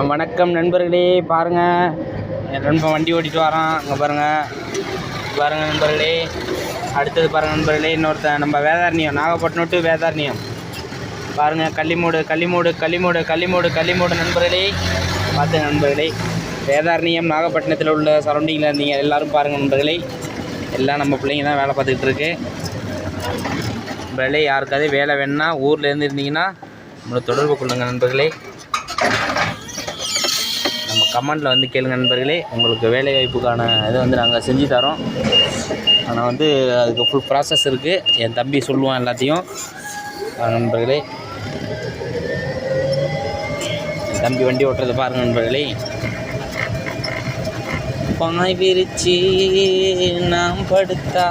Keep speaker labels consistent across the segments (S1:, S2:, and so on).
S1: வணக்கம் நண்பர்களே, பாருங்கள் என் நண்பன் வண்டி ஓட்டிகிட்டு வரான். அங்கே பாருங்கள் நண்பர்களே. அடுத்தது பாருங்கள் நண்பர்களே, இன்னொருத்தன் நம்ம வேதாரண்யம், நாகப்பட்டினம் டு வேதாரண்யம். பாருங்கள் கள்ளிமூடு நண்பர்களே. பார்த்துங்க நண்பர்களே, வேதாரண்யம் நாகப்பட்டினத்தில் உள்ள சரௌண்டிங்கில் இருந்தீங்க எல்லோரும் பாருங்கள் நண்பர்களே. எல்லாம் நம்ம பிள்ளைங்க தான் வேலை பார்த்துக்கிட்டு இருக்கு நண்பர்களே. யாருக்காவது வேலை வேணுன்னா ஊர்லேருந்து இருந்தீங்கன்னா நம்மளை தொடர்பு கொள்ளுங்கள் நண்பர்களே. நம்ம கமெண்டில் வந்து கேளுங்க நண்பர்களே. உங்களுக்கு வேலைவாய்ப்புக்கான இதை வந்து நாங்கள் செஞ்சு தரோம். ஆனால் வந்து அதுக்கு ஃபுல் ப்ராசஸ் இருக்குது. என் தம்பி சொல்லுவான் எல்லாத்தையும் நண்பர்களே. என் தம்பி வண்டி ஓட்டுறது பாருங்கள் நண்பர்களே. பாய் விரிச்சி நாம் படுத்தா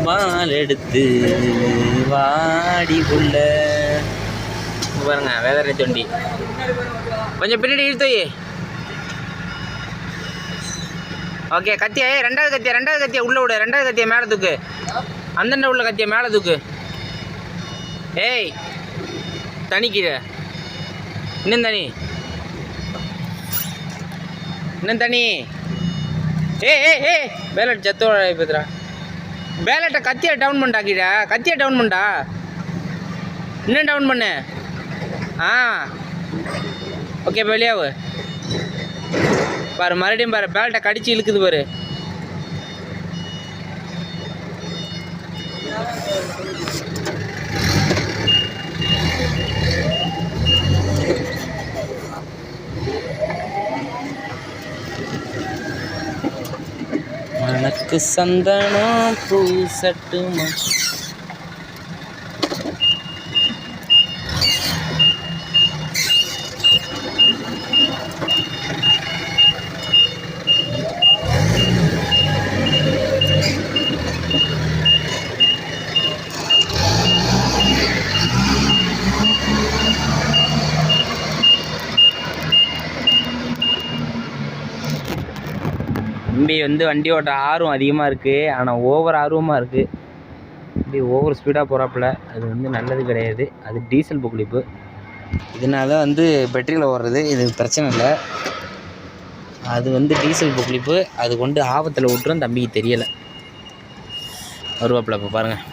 S1: வால் எடுத்து வாடி உள்ள பாருங்க வேதாரண்ய தொண்டி. கொஞ்சம் பின்னாடி இழுத்தோயே. ஓகே, கத்தியா ரெண்டாவது கத்தியா உள்ள விடு. ரெண்டாவது கத்தியா மேலே தூக்கு. அந்தண்ட உள்ள கத்தியா மேலே தூக்கு. ஏய் தனி கீழே இன்னும் தனி ஏ பேலட் சத்தோட பேத்துறா. பேலட்டை கத்தியா டவுன் பண்ணா. கீழே கத்தியா டவுன் பண்ணா. இன்னும் டவுன் பண்ணு. ஓகே, வெளியாவு பாரு. மறுபடியும் பாரு, பேலட்டை கடிச்சு இழுக்குது பாரு. மனக்கு சந்தனம் பூசட்டுமா. தம்பி வந்து வண்டி ஓட்ட ஆர்வம் அதிகமாக இருக்குது. ஆனால் ஓவர் ஆர்வமாக இருக்குது. இப்படி ஓவர் ஸ்பீடாக போகிறாப்புல. அது வந்து நல்லது கிடையாது. அது டீசல் புக்லிப்பு. இதனால வந்து பெட்ரோலில் ஓடுறது இது பிரச்சனை இல்லை. அது வந்து டீசல் புக்லிப்பு. அது கொண்டு ஆபத்தில் விட்டுரும். தம்பிக்கு தெரியலை. வருவாப்பில் இப்போ பாருங்கள்.